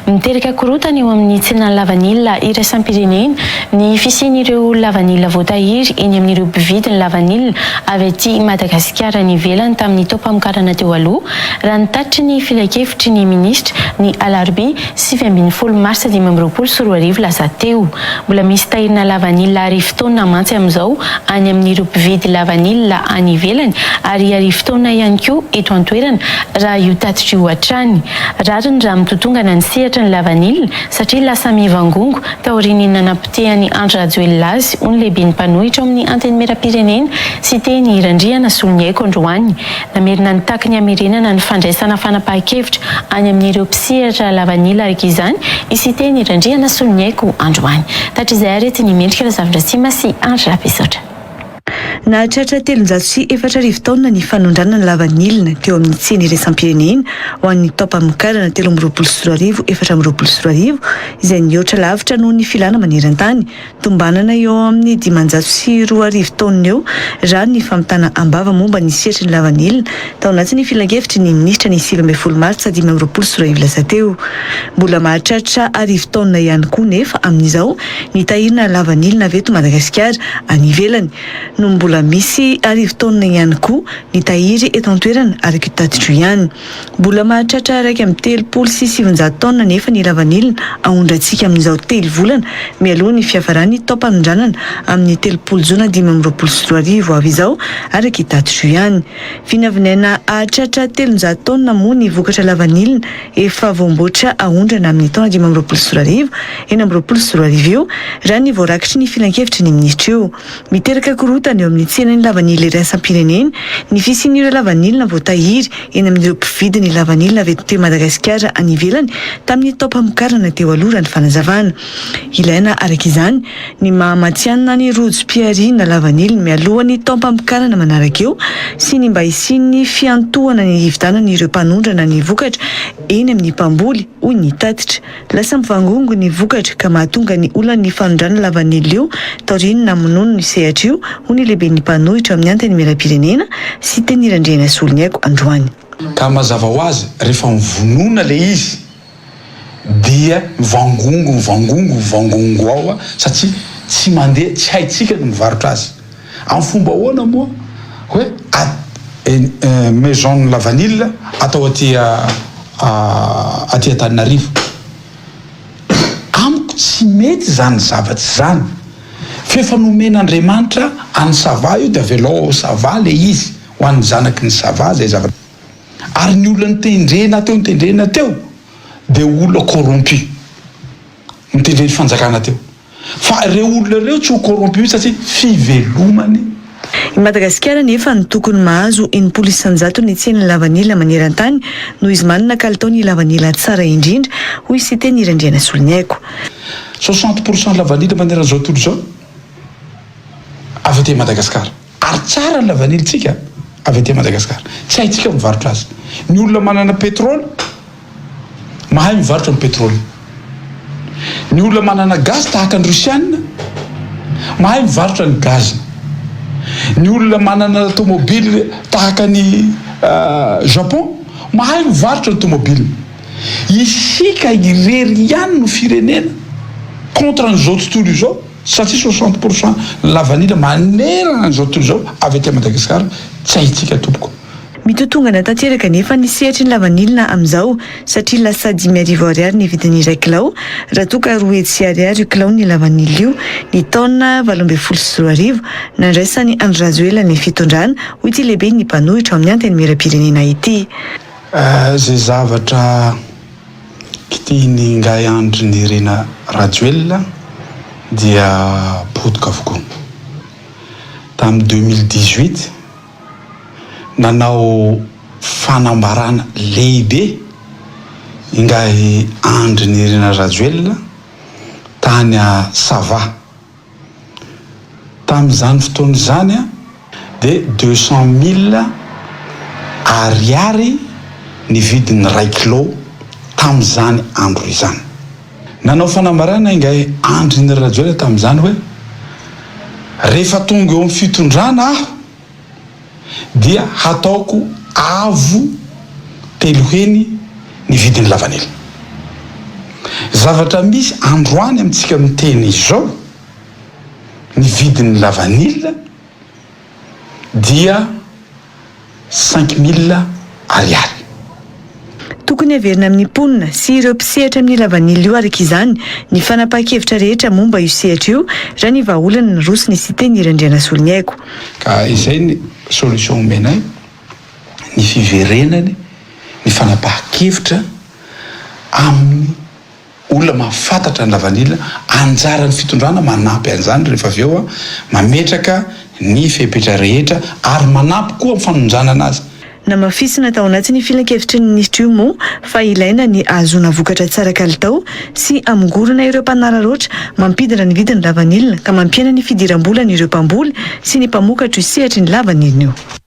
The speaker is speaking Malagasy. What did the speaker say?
Miteraka korotana eo amin'ny tsena lavanila iraisam-pirenena ny fisian'ireo lavanila voatahiry eny amin'ireo mpividy ny lavanila avy aty Madagasikara ny ivelany tamin'ny taom-pamokarana teo aloha raha nitatitry ny filan-kevitry ny minisitra ny alarobia 7 mars 2024 lasa teo. Mbola misy tahirina lavanila 1000 taona mantsy amin'izao any amin'ireo mpividy lavanila any ivelany ary 1000 taona ihany koa eto an-toerana raha io tatitry io hatrany. Rariny raha mitotongana ny sehatra ny lavanila satria lasa mivangongo taorian'ny nanapitehany Andry Rajoelina azy hono lehibe ny mpanohitra amin'ny anteny merapirenena sy teny Randriana Soloniaiko androany. Namerina nitaky ny hamerenana ny fandraisana fanapahan-kevitra any amin'ireo mpisehatra lavanila araka izany isy teny Randriana Soloniaiko androany. Tatrizay arety ny mendrika Razavindra Sima sy Andry Rapesotra. Nahatratra 304 taona ny fanondrana ny lavanilina teo amin'ny tsena iraisam-pirenena ho an'ny taom-pamokarana 13 izay nihoatra lavitra noho ny filana maneran-tany tombanana eo amin'ny 504 taona eo raha ny famitana ambava momba ny sehatra ny lavanilina tao anatin'ny filan-kevitry ny minisitra ny 7 mars 2024 lasa teo. Mbola mahatratra 1000 taona ihany koa nefa amin'izao ny tahirina lavanilina avy eto Madagasikara any ivelany no mbola misy 1000 taona ihany koa ny tahiry eto an-toerana araka tatitro ihany. Mbola mahatratra 1.700 taona nefa ny lavanilina ahondrantsika amin'izao 3 volana mialoha ny fiafarany taom-panondranana amin'ny 3 Jona 2024 avy izao araka tatitro ihany. Vinavinaina hahatratra 300 taona moa ny vokatra lavanilina efa voamboatra ahondrana amin'ny taona 2024 eny amin'ny 2024 io raha ny voarakitry ny filan-kevitry ny minisitra io. Miteraka korotana eo amin'ny tsenan'ny lavanila iraisam-pirenena ny fisian'ireo lavanilina voatahiry eny amin'ireo mpividy ny lavanilina avy eto Madagasikara any ivelany tamin'ny taom-pamokarana teo aloha ny fanazavana. Ilaina araka izany ny mahamatsianina ny rojo-piariana lavanilina mialohan'ny taom-pamokarana manaraka eo sy ny mba hisian'ny fiantohana ny hividanana ireo mpanondrana ny vokatra eny amin'ny mpamboly hoy ny tatitra. Lasa mivangongo ny vokatra ka mahatonga ny olona ny fanondrana lavanila io taoriany namonono ny sehatra io hoy ny lehibe ny mpanohitra amin'ny anteny merapirenena sy teny Randriana Soloniaiko androany. Ka mazava ho azy rehefa mivonona le izy dia mivangongo ao satria tsy mandeha tsy haitsika ny mivarotra azy. Amin'ny fomba ahoana moa hoe maison lavanila atao aty Antananarivo. Amiko tsy mety zany zavatsy zany. Fefa nomen'Andriamanitra any Sava io dia avelao Sava le izy ho an'ny zanaky ny Sava zay zavatra. Ary ny olona nitendrena teo dia olona corrompu nitendreny fanjakana teo. Fa ireo olona ireo tsy ho corrompu satria fivelomany. I Madagasikara nefa ny tokony mahazo 80% ny tsena lavanila maneran-tany noho izy manana kalitao ny lavanila tsara indrindra hoy sy teny Randriana Soloniaiko. 60% lavanila maneran'izao tontolo izao avy aty Madagasikara. Ary tsara ny lavanilitsika avy aty Madagasikara. Tsy haitsika mivarotra azy. Ny olona manana pétrole mahay mivarotra ny pétrole. Ny olona manana gaz tahaka ny Rusiana mahay mivarotra ny gaz. Ny olona manana automobile tahaka ny Japon mahay mivarotra ny automobile. Isika irery ihany no firenena contre an'izao tontolo izao satria 60% lavanila manerana an'izao tontolo izao avy aty Madagasikara tsy haitsika tompoko. Mitotongana tanteraka nefa ny sehatry ny lavanilina amin'izao satria lasa 5,000 ariary ny vidiny 1 kilao raha toa ka 2 ariary kilao ny lavanila io ny taona 2024 nandraisany Andry Rajoelina ny fitondrana hoy ity lehibe ny mpanohitra amin'ny anteny merapirenena ity. Zay zavatra kitihiny ngay Andry Nirina Rajoelina dia potika avokoa. Tamin'ny 2018 nanao fanambarana lehibe ingay Andry Nirina Rajoelina tany a Sava. Tamin'izany fotoana izany dia 200,000 ariary ny vidiny 1 kilao tamin'izany andro izany. Nanao fanambarana ingay Andry Nirina Rajoelina tamin'izany hoe rehefa tonga eo amin'ny fitondrana aho dia hataoko avo 3 heny ny vidiny lavanila. zavatra misy androany amintsika miteny izao ny vidin'ny lavanila dia 5 000 ariary. Tokony averina amin'ny mponina sy ireo mpisehatra amin'ny lavanila io araka izany ny fanapahan-kevitra rehetra momba io sehatra io raha ny vahaolana ny roso ny siteny Randriana Soloniaiko. Ka izay ny solution omenay, ny fiverenany ny fanapahan-kevitra amin'ny olona mahafantatra ny lavanila, anjaran'ny fitondrana manampy an'izany rehefa avy eo mametraka ny fepetra rehetra ary manampy koa amin'ny fanonjanana azy. Namafisina tao anaty ny filan-kevitry ny ministra io moa fa ilaina ny ahazoana vokatra tsara kalitao sy amongorona ireo mpanararoatra mampidina ny vidin'ny lavanila ka mampiana ny fidiram-bola ny ireo mpamboly sy ny mpamokatra io sehatry ny lavanila io.